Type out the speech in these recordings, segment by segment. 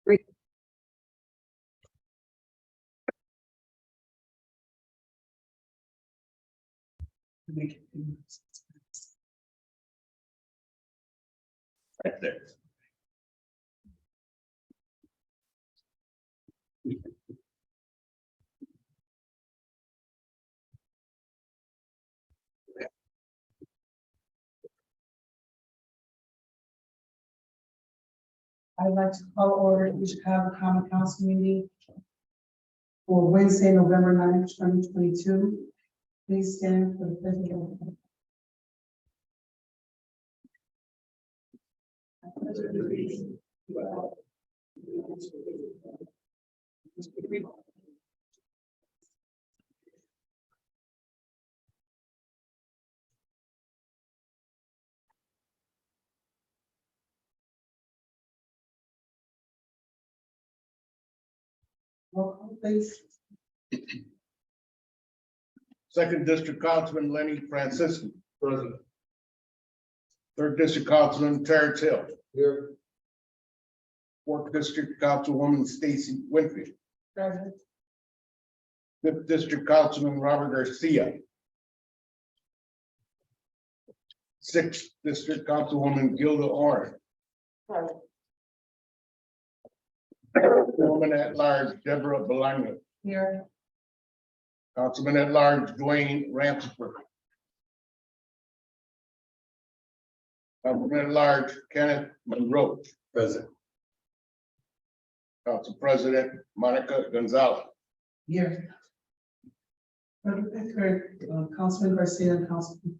Right there. I'd like to call order the Chicago Common Council meeting for Wednesday, November 9th, 2022. Please stand for the pledge of allegiance. Roll call, please. Second District Councilman Lenny Francisco. Present. Third District Councilman Terrence Hill. Here. Fourth District Councilwoman Stacy Winfield. Present. Fifth District Councilman Robert Garcia. Sixth District Councilwoman Gilda Orange. Present. Woman at Large Deborah Belanger. Here. Councilman at Large Dwayne Ransford. Councilman at Large Kenneth Monroe. Present. Council President Monica Gonzalez. Here. Councilman Garcia and Councilman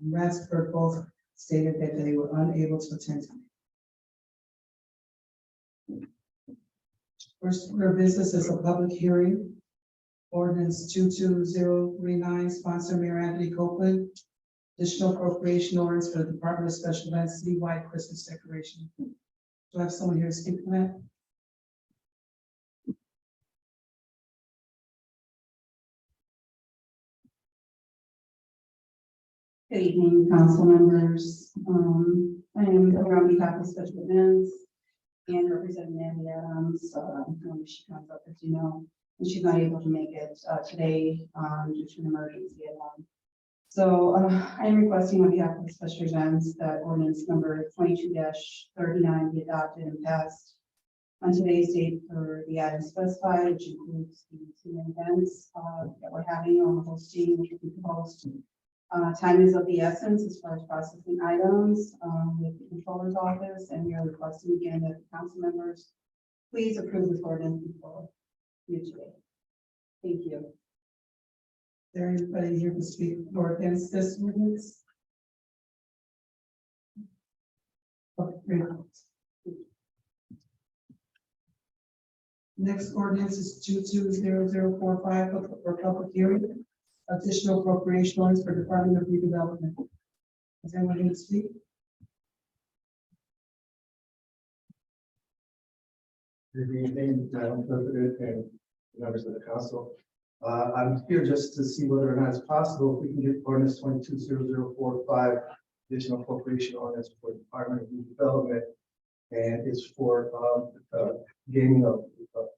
Ransford both stated that they were unable to attend tonight. First order of business is a public hearing. Ordinance 22039, sponsor Mayor Anthony Copeland. Additional appropriation orders for the Department of Special Events citywide Christmas decoration. Do I have someone here to speak for that? Good evening, council members. I am here on behalf of Special Events and representing Nancy Adams. She comes up, as you know, and she's not able to make it today due to an emergency at home. So I am requesting on behalf of Special Events that ordinance number 22-39 be adopted and passed on today's date for the items specified, which includes the two events that we're having on the hosting, which will be proposed. Time is of the essence as far as processing items with the controller's office, and we are requesting again that the council members please approve this ordinance before you today. Thank you. Is there anybody here to speak for or against this ordinance? Okay, great. Next ordinance is 220045 for public hearing. Additional appropriation orders for Department of Redevelopment. Is anyone here to speak? Good evening, Madam President and members of the council. I'm here just to see whether or not it's possible if we can get ordinance 220045 additional appropriation ordinance for the Department of Redevelopment, and it's for gaming of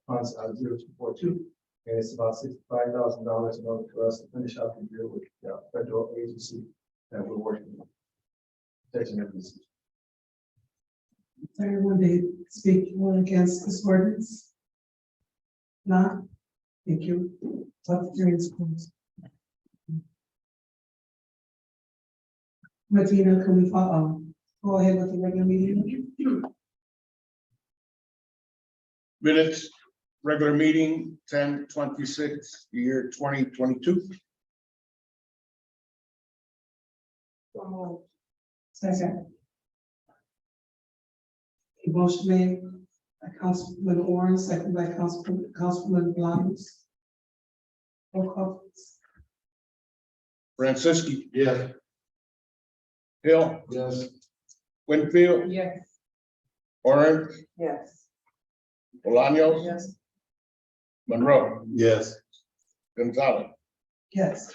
funds on 0242. And it's about $65,000 in order for us to finish out the year with the federal agency that we're working with. Protection agency. Is there anyone to speak for or against this ordinance? None? Thank you. Public hearing is closed. Martina, can we go ahead with the regular meeting? Minutes, regular meeting 10/26, year 2022. Second. A motion made by Councilman Orange, second by Councilman Blums. Roll call, please. Francisci. Yes. Hill. Yes. Winfield. Yes. Orange. Yes. Bolaños. Yes. Monroe. Yes. Gonzalez. Yes.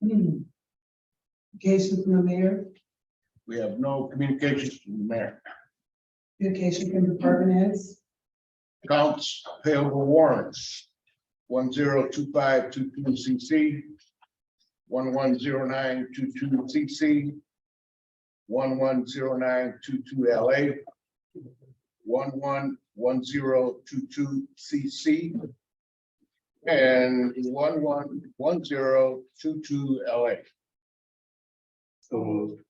Engagement from the mayor. We have no communications from the mayor. Communication from department heads. Accounts payable warrants. 102522 CC. 110922 CC. 110922 LA. 111022 CC. And 111022 LA. So moved.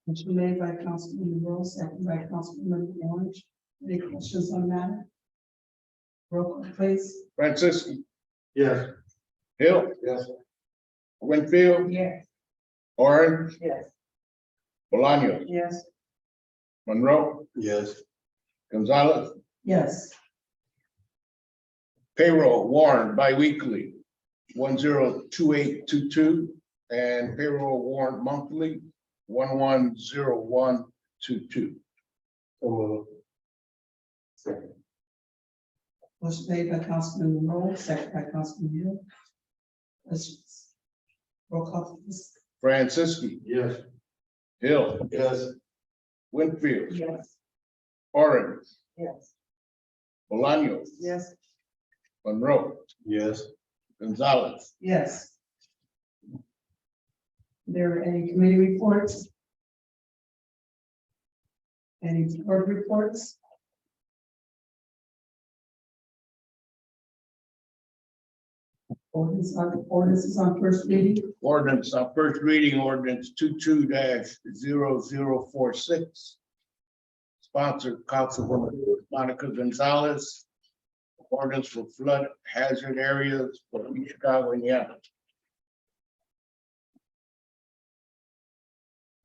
Motion made by Councilman Rose, second by Councilman Orange. Any questions on that? Roll call, please. Francisco. Yes. Hill. Yes. Winfield. Yes. Orange. Yes. Bolaños. Yes. Monroe. Yes. Gonzalez. Yes. Payroll warrant biweekly 102822 and payroll warrant monthly 110122. So moved. Second. Motion made by Councilman Rose, second by Councilman Hill. Questions? Roll call, please. Francisco. Yes. Hill. Yes. Winfield. Yes. Orange. Yes. Bolaños. Yes. Monroe. Yes. Gonzalez. Yes. There are any committee reports? Any board reports? Ordinances on first reading. Ordinance on first reading, ordinance 22-0046. Sponsored Councilwoman Monica Gonzalez. Ordinance for flood hazard areas for East Chicago and Yama.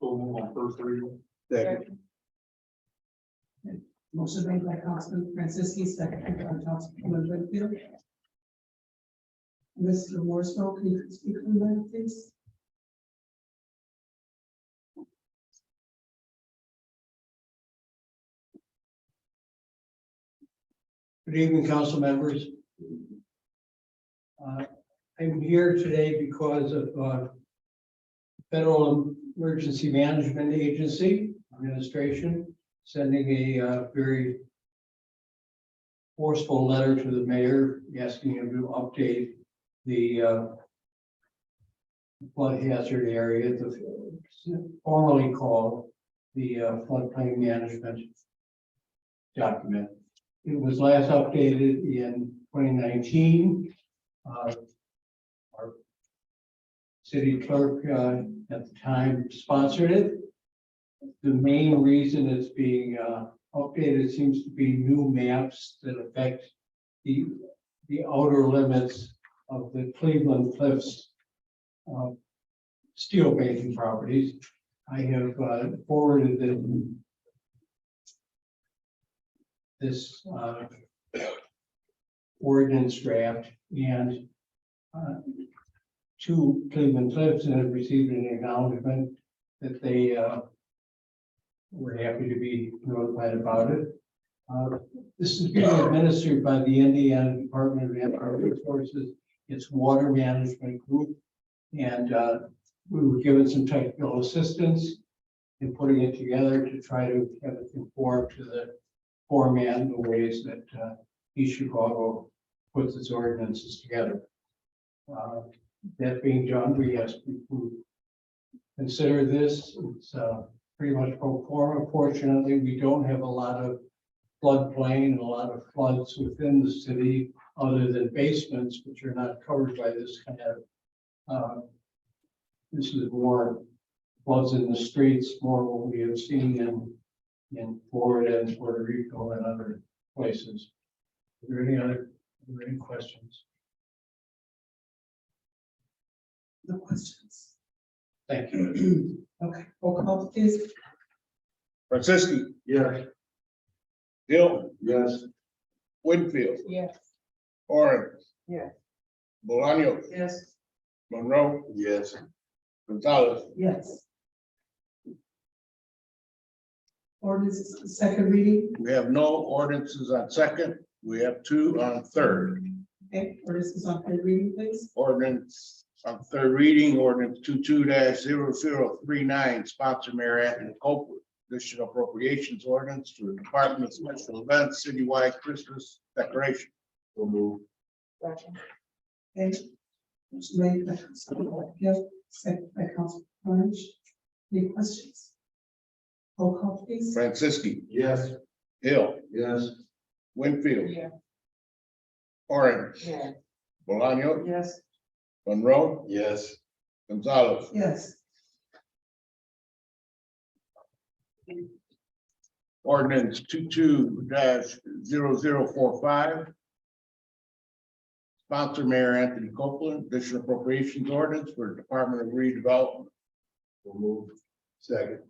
So move on first reading. Second. Motion made by Councilman Francisco, second by Councilman Winfield. Mr. Morrisville, can you speak on that, please? Good evening, council members. I'm here today because of Federal Emergency Management Agency administration sending a very forceful letter to the mayor asking him to update the flood hazard area, formerly called the floodplain management document. It was last updated in 2019. Our city clerk at the time sponsored it. The main reason it's being updated seems to be new maps that affect the outer limits of the Cleveland Cliffs steel making properties. I have forwarded this ordinance draft and to Cleveland Cliffs and have received an acknowledgement that they were happy to be notified about it. This is being administered by the Indiana Department of Natural Resources, its water management group, and we were given some technical assistance in putting it together to try to have it conform to the format and the ways that East Chicago puts its ordinances together. That being done, we ask people to consider this. It's pretty much pro forma. Fortunately, we don't have a lot of floodplain and a lot of floods within the city other than basements, which are not covered by this kind of this is more floods in the streets, more what we have seen in Florida and Puerto Rico and other places. Are there any questions? No questions. Thank you. Okay, roll call, please. Francisco. Yes. Hill. Yes. Winfield. Yes. Orange. Yes. Bolaños. Yes. Monroe. Yes. Gonzalez. Yes. Ordinance second reading. We have no ordinances on second. We have two on third. Okay, ordinance on third reading, please. Ordinance On third reading, ordinance 22-0039, sponsor Mayor Anthony Copeland. Additional appropriations ordinance to the Department of Special Events citywide Christmas decoration. So move. Okay. Motion made by Councilman Gill, second by Councilman Orange. Any questions? Roll call please. Franciski. Yes. Hill. Yes. Winfield. Yeah. Orange. Yeah. Bolaño. Yes. Monroe. Yes. Gonzalez. Yes. Ordinance 22-0045. Sponsor Mayor Anthony Copeland. Additional appropriations ordinance for the Department of Redevelopment. So move. Second.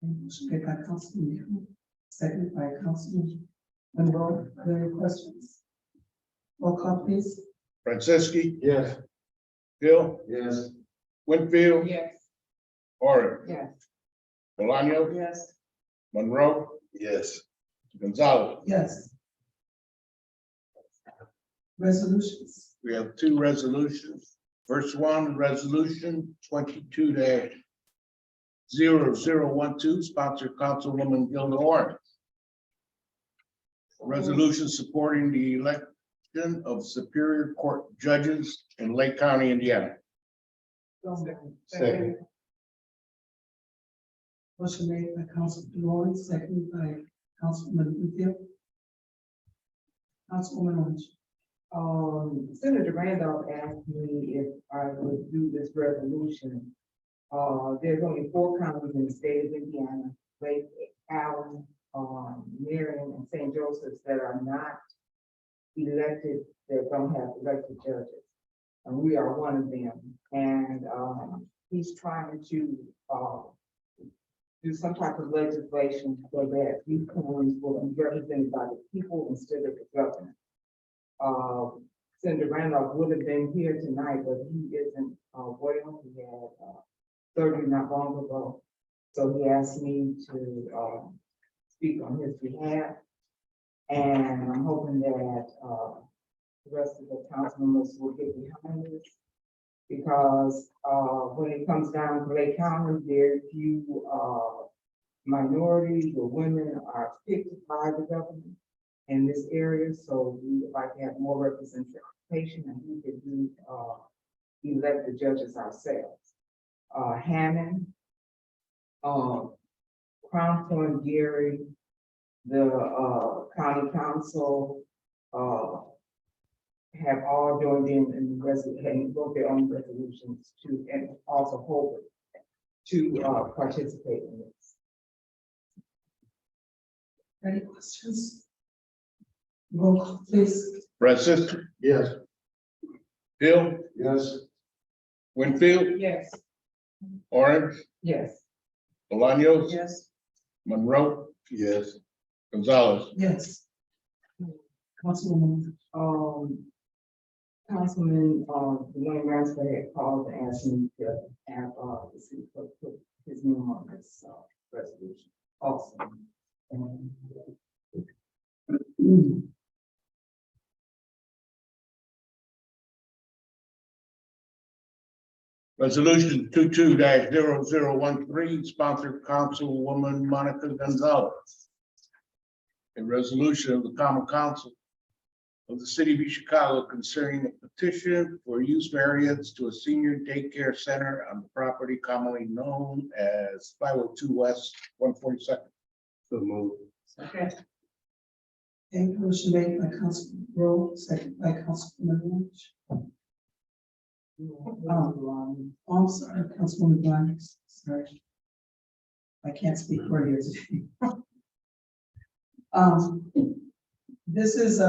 Motion made by Councilman Gill, second by Councilman Monroe. Are there any questions? Roll call please. Franciski. Yes. Hill. Yes. Winfield. Yes. Orange. Yes. Bolaño. Yes. Monroe. Yes. Gonzalez. Yes. Resolutions. We have two resolutions. First one, resolution 22-0012, sponsored Councilwoman Gilda Orange. Resolution supporting the election of Superior Court judges in Lake County, Indiana. Second. Motion made by Councilman Lawrence, second by Councilman Winfield. Councilwoman Orange. Senator Randolph asked me if I would do this resolution. There's only 4 counties in the state of Indiana, Lake, Allen, Marion, and St. Joseph's that are not elected, that don't have elected judges. And we are one of them. And, he's trying to, do some type of legislation so that these counties will be represented by the people instead of the governor. Senator Randolph would have been here tonight, but he isn't well. He had surgery not long ago. So he asked me to speak on his behalf. And I'm hoping that the rest of the council members will get behind this. Because when it comes down to Lake County, very few minorities or women are picked by the government in this area, so we would like to have more representation, and we could do elect the judges ourselves. Hammond, Crown Point, Gary, the county council have all joined in the resolution, wrote their own resolutions to, and also hope to participate in this. Any questions? Roll call please. Francisco. Yes. Hill. Yes. Winfield. Yes. Orange. Yes. Bolaños. Yes. Monroe. Yes. Gonzalez. Yes. Councilwoman. Councilman, Dwayne Ransford had called and asked me to have, the city clerk put his name on this, resolution also. And, Resolution 22-0013, sponsored Councilwoman Monica Gonzalez. A resolution of the Common Council of the City of Chicago concerning a petition for use variance to a senior daycare center on the property commonly known as 502 West 142nd. So move. okay. Okay, motion made by Councilman Rowe, second by Councilman Lynch. Oh, I'm sorry, Councilwoman Blunt, sorry. I can't speak for you today. This is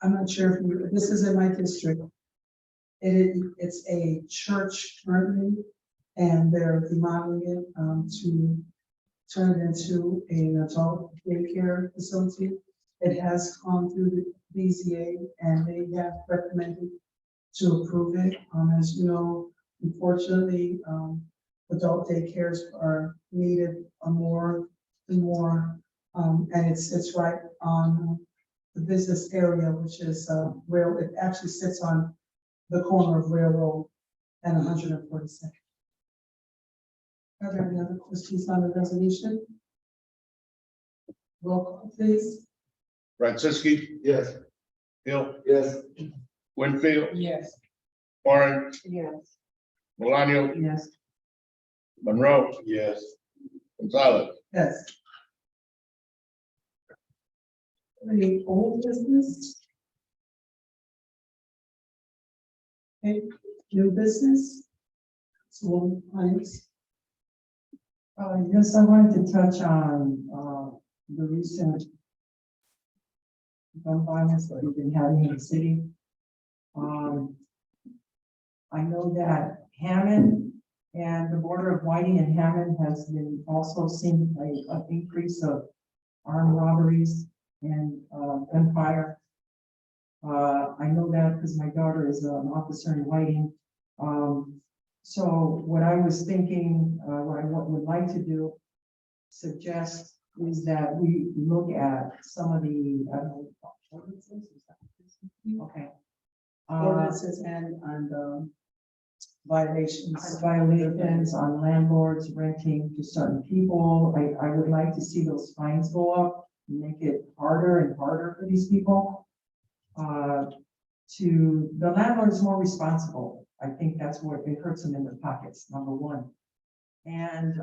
I'm not sure if you, this is in my district. It's a church currently, and they're remodeling it to turn it into an adult daycare facility. It has gone through the BZA, and they have recommended to approve it. As you know, unfortunately, adult daycares are needed more and more, and it sits right on the business area, which is where it actually sits on the corner of Railroad and 142nd. Are there any other questions on the resolution? Roll call, please. Franceschi, Yes. Hill, Yes. Winfield, Yes. Warren, Yes. Malonio, Yes. Monroe. Yes. Gonzalez. Yes. Any old business? Okay, new business? So, items. Yes, I wanted to touch on, the recent gun violence that we've been having in the city. I know that Hammond and the border of Whiting and Hammond has been also seeing an increase of armed robberies and, gunfire. I know that because my daughter is an officer in Whiting. So what I was thinking, what I would like to do, suggest is that we look at some of the, ordinances, is that what this is? Okay. Ordinances and Violations on landlords renting to certain people. I would like to see those fines go up, make it harder and harder for these people. To the landlord is more responsible. I think that's what it hurts them in their pockets, number one. And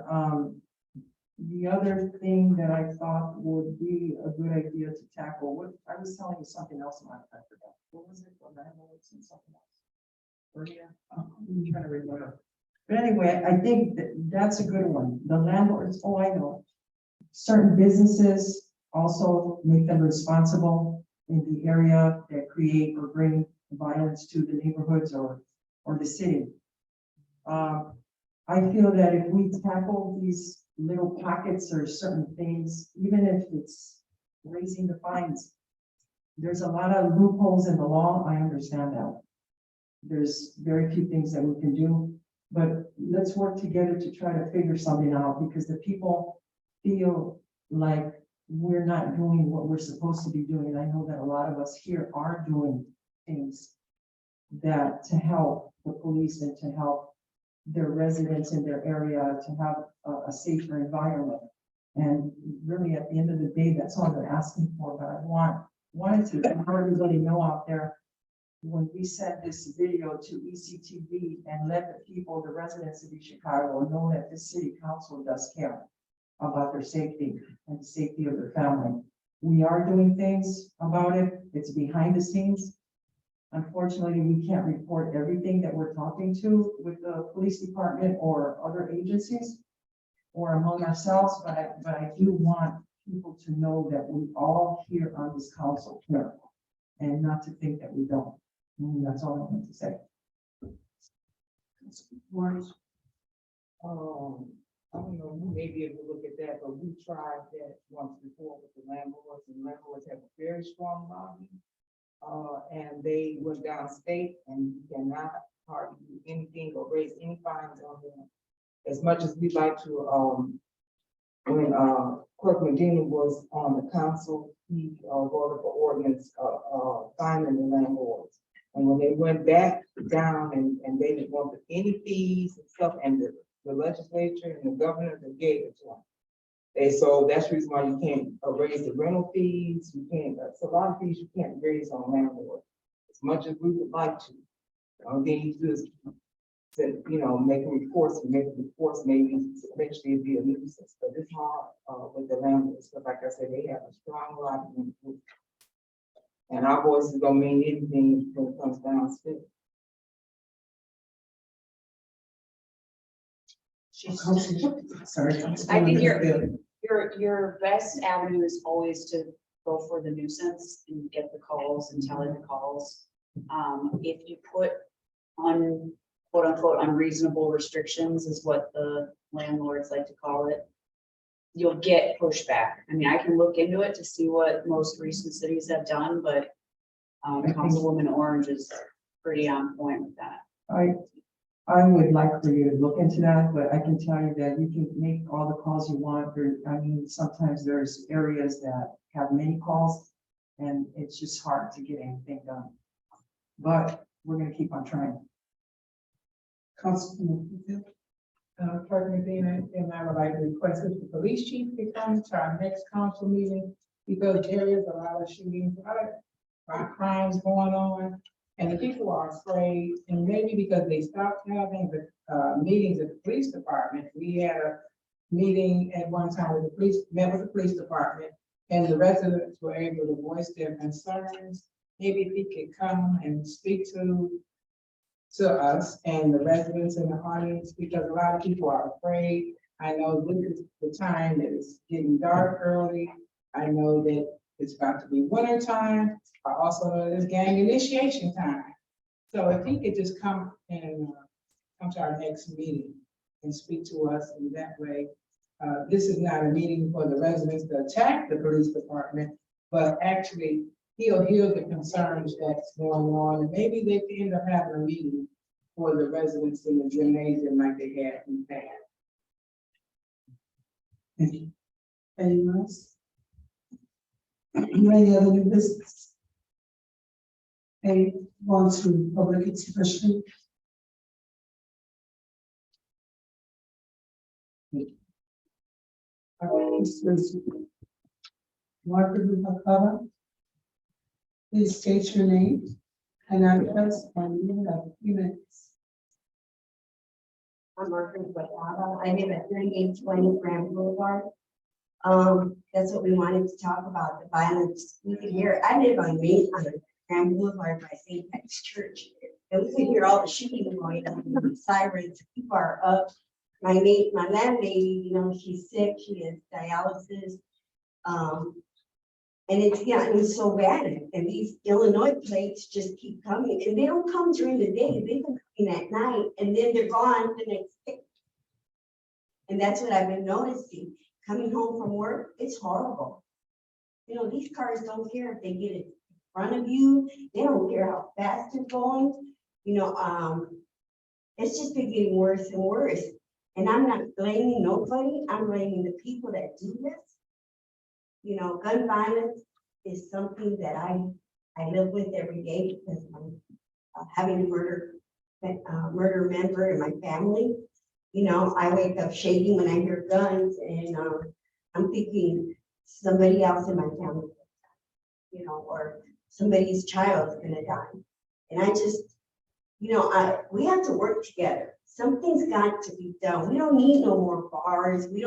the other thing that I thought would be a good idea to tackle, what I was telling you something else about, I forgot. What was it? The landlords and something else. Earlier, I'm trying to remember. But anyway, I think that's a good one. The landlords, oh, I know. Certain businesses also make them responsible in the area that create or bring violence to the neighborhoods or the city. I feel that if we tackle these little pockets or certain things, even if it's raising the fines, there's a lot of loopholes in the law. I understand that. There's very few things that we can do, but let's work together to try to figure something out, because the people feel like we're not doing what we're supposed to be doing. And I know that a lot of us here are doing things that to help the police and to help their residents in their area to have a safer environment. And really, at the end of the day, that's all they're asking for. But I wanted to let everybody know out there, when we sent this video to ECTV and let the people, the residents of Chicago, know that the city council does care about their safety and the safety of their family. We are doing things about it. It's behind the scenes. Unfortunately, we can't report everything that we're talking to with the police department or other agencies or among ourselves, but I do want people to know that we all here on this council care, and not to think that we don't. And that's all I want to say. I don't know, who may be able to look at that, but we tried that once before with the landlords, and landlords have a very strong lobby. And they went downstate, and you cannot hardly do anything or raise any fines on them. As much as we'd like to, when Clerk Medina was on the council, he wrote up an ordinance fining the landlords. And when they went back down and they didn't want any fees and stuff, and the legislature and the governor, they gave it to them. And so that's the reason why you can't raise the rental fees. You can't, it's a lot of fees you can't raise on landlord, as much as we would like to. Then you do is, make reports, maybe eventually it'd be a nuisance, but it's hard with the landlords. But like I said, they have a strong lobby. And our voices don't mean anything when it comes downstairs. Sorry. I think your best avenue is always to go for the nuisance and get the calls and tally the calls. If you put on quote unquote unreasonable restrictions, is what the landlords like to call it, you'll get pushback. I mean, I can look into it to see what most recent cities have done, but Councilwoman Orange is pretty on point with that. I would like for you to look into that, but I can tell you that you can make all the calls you want. Sometimes there's areas that have many calls and it's just hard to get anything done. But we're gonna keep on trying. Councilman Field. Clerk Medina, and I would like to request that the police chief to come to our next council meeting because there is a lot of shootings, a lot of crimes going on. And the people are afraid, and maybe because they stopped having the meetings at the police department. We had a meeting at one time with the police, met with the police department, and the residents were able to voice their concerns. Maybe if he could come and speak to us and the residents in the audience, because a lot of people are afraid. I know this is the time that it's getting dark early. I know that it's about to be winter time. I also know it's gang initiation time. So if he could just come and come to our next meeting and speak to us in that way. This is not a meeting for the residents to attack the police department, but actually he'll hear the concerns that's going on, and maybe they can end up having a meeting for the residents in the gymnasium like they had in the past. Thank you. Anyone else? Any other new business? Want to public expression? Margaret Rubalcaba. Please state your name and address, and you have a few minutes. I'm Margaret Rubalcaba. I live at 3820 Grand Boulevard. That's what we wanted to talk about, the violence. We could hear, I live on Grand Boulevard by St. Pat's Church, and we could hear all the shooting going on, the sirens, people are up. My landlady, you know, she's sick, she has dialysis. And it's gotten so bad, and these Illinois plates just keep coming, and they don't come during the day, they come at night, and then they're gone the next day. And that's what I've been noticing. Coming home from work, it's horrible. You know, these cars don't care if they get in front of you, they don't care how fast they're going. You know, it's just been getting worse and worse. And I'm not blaming nobody, I'm blaming the people that do this. You know, gun violence is something that I live with every day because I'm having a murder member in my family. You know, I wake up shaking when I hear guns, and I'm thinking somebody else in my family, you know, or somebody's child's gonna die. And I just, you know, we have to work together. Something's got to be done. We don't need no more bars. We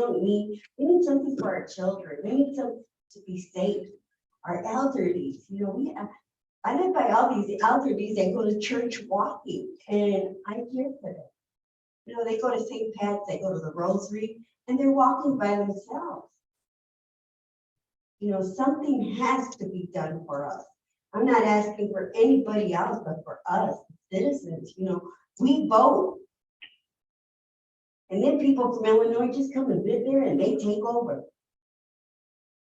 need something for our children. We need something to be safe. Our elderly, you know, I live by all these elderlies that go to church walking, and I care for them. You know, they go to St. Pat's, they go to the Rosary, and they're walking by themselves. You know, something has to be done for us. I'm not asking for anybody else, but for us, citizens, you know, we vote. And then people from Illinois just come and live there and they take over.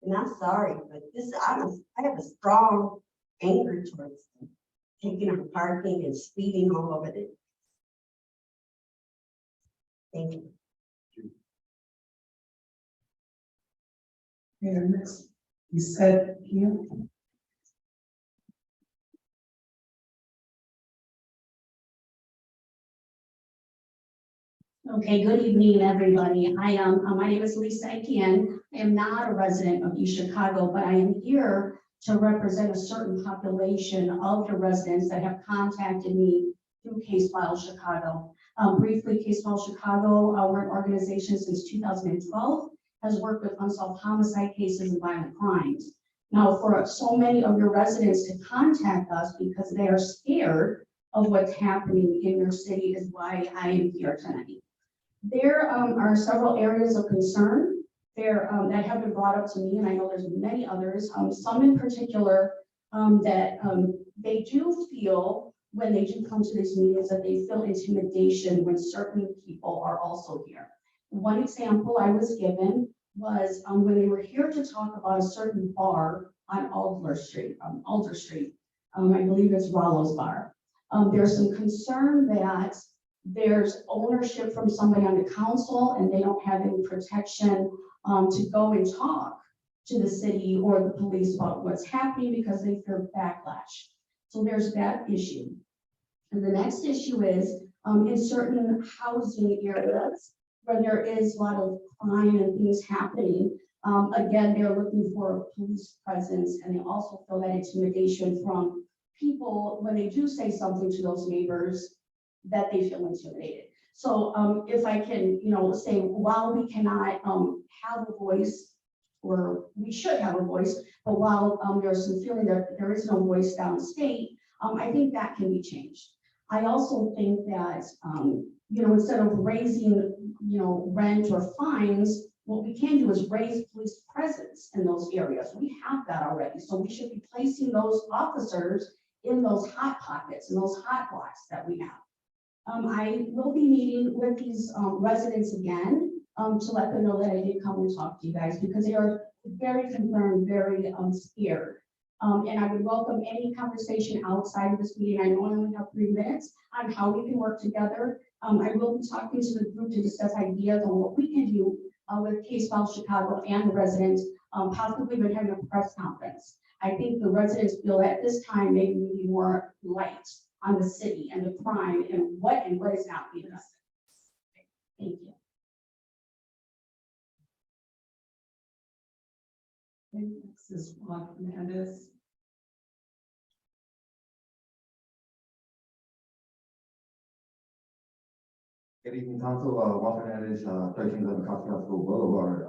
And I'm sorry, but I have a strong anger towards them, taking up parking and speeding all over it. Thank you. Yeah, next, you said here. Okay, good evening, everybody. I am, my name is Lisa Akian. I am not a resident of East Chicago, but I am here to represent a certain population of the residents that have contacted me through Case File Chicago. Briefly, Case File Chicago, we're an organization since 2012, has worked with unsolved homicide cases and violent crimes. Now, for so many of your residents to contact us because they are scared of what's happening in your city is why I am here tonight. There are several areas of concern there that have been brought up to me, and I know there's many others, some in particular that they do feel when they do come to these meetings that they feel intimidation when certain people are also here. One example I was given was when they were here to talk about a certain bar on Alder Street. I believe it's Rollo's Bar. There's some concern that there's ownership from somebody on the council and they don't have any protection to go and talk to the city or the police about what's happening because they fear backlash. So there's that issue. And the next issue is, in certain housing areas where there is a lot of crime and things happening, again, they're looking for a police presence, and they also feel that intimidation from people when they do say something to those neighbors, that they feel intimidated. So, if I can, say, while we cannot, have a voice, or we should have a voice, but while, there's some feeling that there is no voice downstate, I think that can be changed. I also think that, instead of raising, rent or fines, what we can do is raise police presence in those areas. We have that already. So we should be placing those officers in those hot pockets, in those hot blocks that we have. I will be meeting with these residents again to let them know that I did come and talk to you guys, because they are very concerned, very scared. And I would welcome any conversation outside of this meeting. I know I only have 3 minutes on how we can work together. I will be talking to the group to discuss ideas on what we can do with Case File Chicago and the residents, possibly even having a press conference. I think the residents feel at this time maybe we need more light on the city and the crime and what is not being done. Thank you. Next is Juan Hernandez. Good evening, Council. Juan Fernandez, 1311 Continental Boulevard.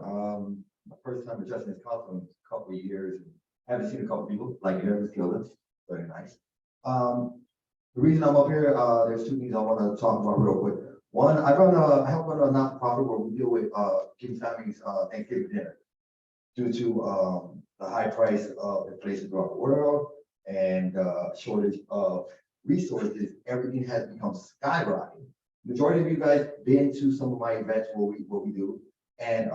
My first time addressing this council in a couple of years. Haven't seen a couple of people like Aaron Skillet. Very nice. The reason I'm up here, there's 2 things I want to talk about real quick. One, I help run a not-for-profit where we deal with giving families Thanksgiving dinner due to the high price of inflation throughout the world and shortage of resources. Everything has become skyrocketing. Majority of you guys been to some of my events what we do, and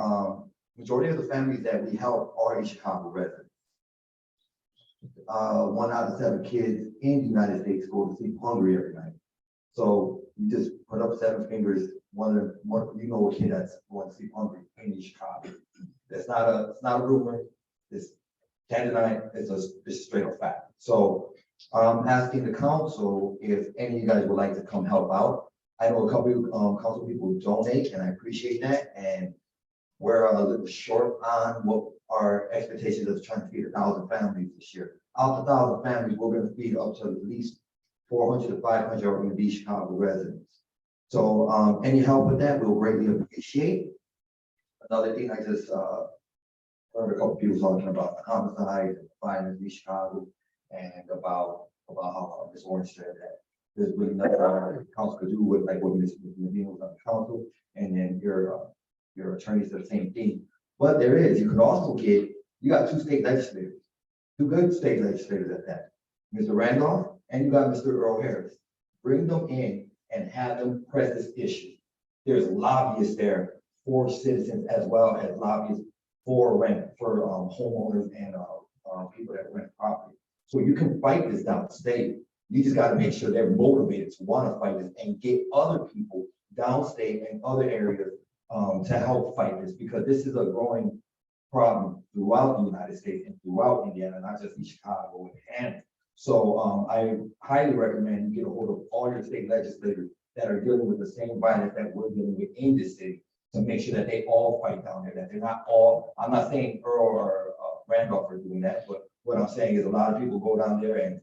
majority of the families that we help are in Chicago residents. 1 out of 7 kids in the United States go to sleep hungry every night. So you just put up 7 fingers. One, a kid that's going to sleep hungry in Chicago. It's not a rumor. It's can't deny it. It's a straight up fact. So I'm asking the council if any of you guys would like to come help out. I know a couple of council people donate, and I appreciate that. And we're a little short on what our expectations of trying to feed 1,000 families this year. Out of 1,000 families, we're going to feed up to at least 400 to 500 are going to be Chicago residents. So any help with that, we'll greatly appreciate. Another thing, I just heard a couple people talking about homicide and violence in Chicago, and about how Ms. Orange said that there's really nothing the council could do with, like what Ms. Medina was on the council, and then your attorney said the same thing. But there is, you could also you got 2 state legislators, 2 good state legislators at that, Mr. Randolph, and you got Mr. Earl Harris. Bring them in and have them press this issue. There's lobbyists there for citizens as well as lobbyists for homeowners and people that rent property. So you can fight this downstate. You just got to make sure they're motivated to want to fight this and get other people downstate and other areas to help fight this, because this is a growing problem throughout the United States and throughout Indiana, not just in Chicago and so I highly recommend you get a hold of all your state legislators that are dealing with the same violence that we're dealing with in this city, to make sure that they all fight down there, that they're not all, I'm not saying Earl or Randolph are doing that, but what I'm saying is a lot of people go down there and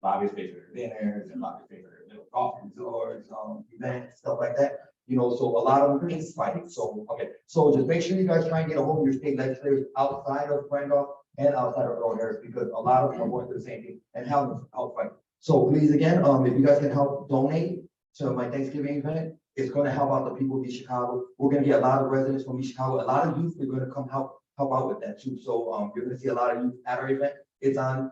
lobbyists pay for their dinners and lobbyists pay for their little coffee resorts, events, stuff like that. So a lot of them is fighting. So, okay. So just make sure you guys try and get a hold of your state legislators outside of Randolph and outside of Earl Harris, because a lot of them are going through the same thing and help fight. So please, again, if you guys can help donate to my Thanksgiving event, it's going to help out the people of East Chicago. We're going to get a lot of residents from East Chicago. A lot of youth are going to come help out with that too. So you're going to see a lot of youth at our event. It's on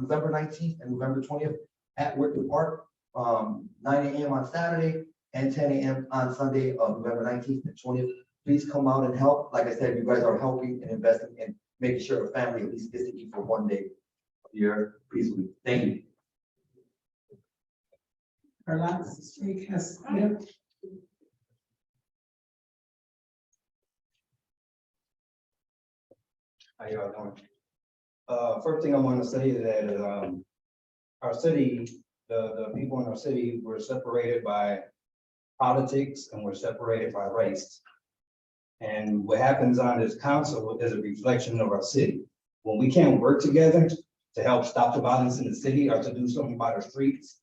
November 19th and November 20th at Wickwood Park, 9 a.m. on Saturday and 10 a.m. on Sunday, November 19th and 20th. Please come out and help. Like I said, you guys are helping and investing in making sure a family at least gets to eat for one day a year peacefully. Thank you. Our last speaker has. How y'all doing? First thing I want to say is that our city the people in our city were separated by politics and we're separated by race. And what happens on this council is a reflection of our city. When we can't work together to help stop the violence in the city or to do something about our streets,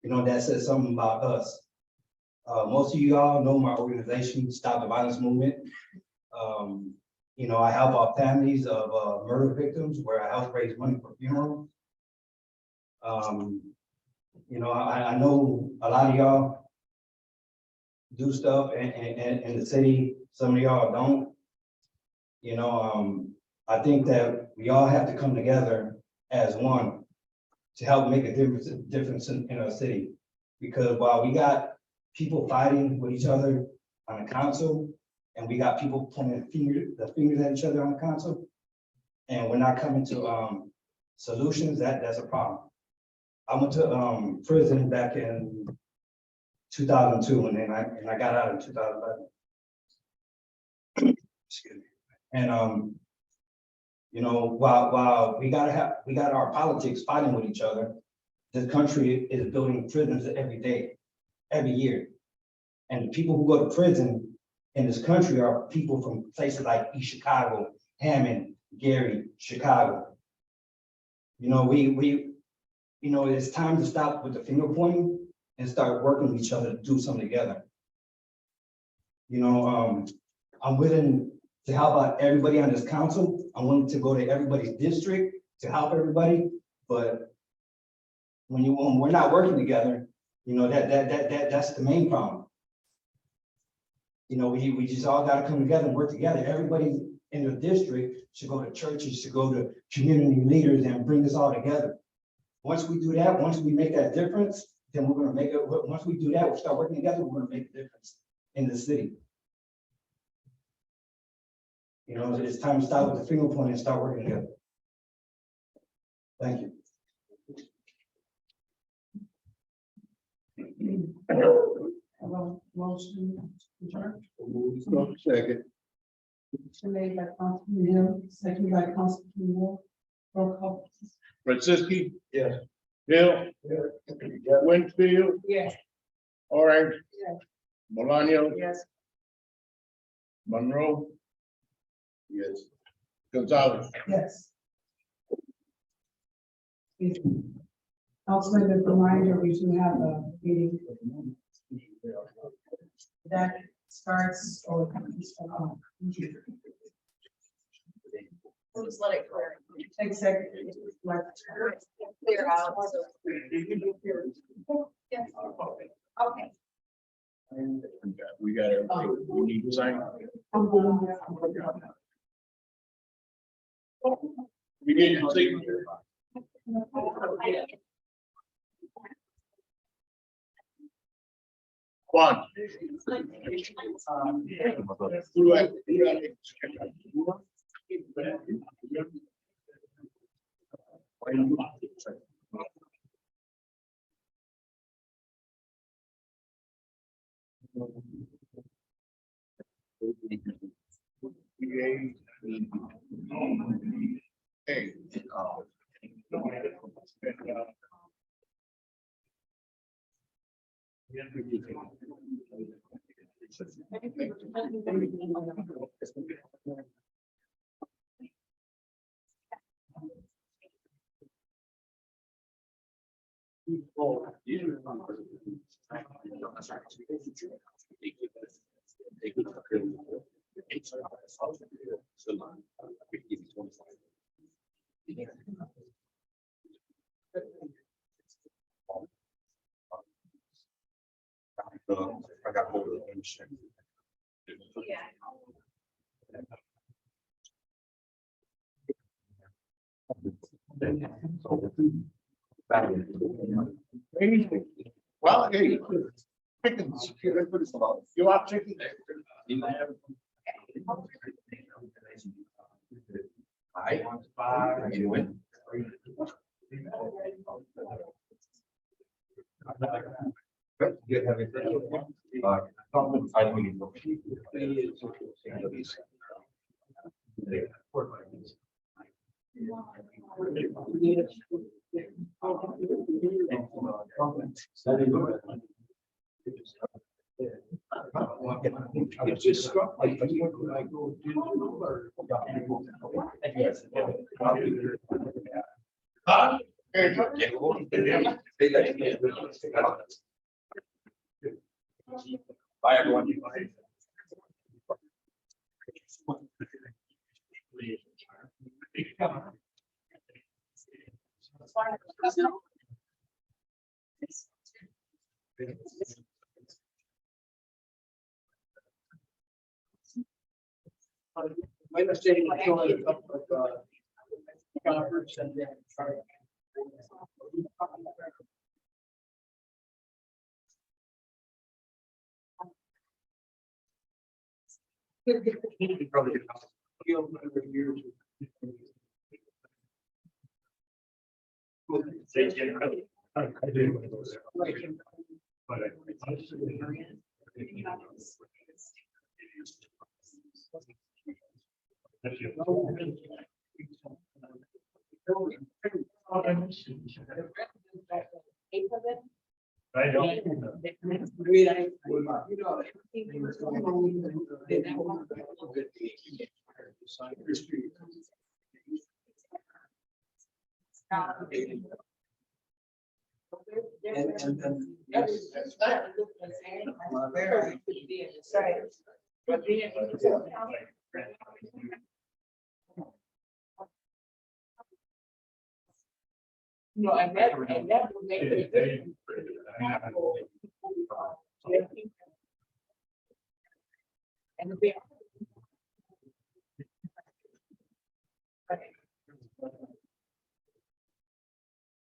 you know, that says something about us. Most of you all know my organization, Stop the Violence Movement. You know, I help out families of murder victims where I help raise money for funerals. You know, I know a lot of y'all do stuff in the city, some of y'all don't. You know, I think that we all have to come together as one to help make a difference in our city. Because while we got people fighting with each other on the council, and we got people pointing the fingers at each other on the council, and we're not coming to solutions, that's a problem. I went to prison back in 2002, and then I got out in 2011. Excuse me. And you know, while we got our politics fighting with each other, this country is building prisons every day, every year. And the people who go to prison in this country are people from places like East Chicago, Hammond, Gary, Chicago. You know, you know, it's time to stop with the finger pointing and start working with each other to do something together. You know, I'm willing to help out everybody on this council. I'm willing to go to everybody's district to help everybody, but when we're not working together, you know, that's the main problem. You know, we just all got to come together and work together. Everybody in the district should go to churches, should go to community leaders and bring this all together. Once we do that, once we make that difference, then we're going to make it. Once we do that, we start working together, we're going to make a difference in the city. You know, it's time to stop with the finger point and start working together. Thank you. Motion adjourned. Second. Motion made by Councilman Hill, seconded by Councilman Moore. Roll call. Franceschi. Yes. Bill. Winfield. Yes. Orange. Yes. Malonio. Yes. Monroe. Yes. Gonzalez. Yes. Councilman, a reminder, we do have a meeting that starts or. We'll just let it clear. Executive. Clear out. Yes. Okay. We got everything we need to sign. We need your signature. One. Hey. I got hold of the machine. Well, hey, chickens, you want chicken? Hi. You win. Good, have a It just struck like, what would I go do? Huh? Bye, everyone. Wednesday, we're doing a couple of, conference and then try. Probably. Years. I did one of those. But I And then, yes. No, and that will make it. And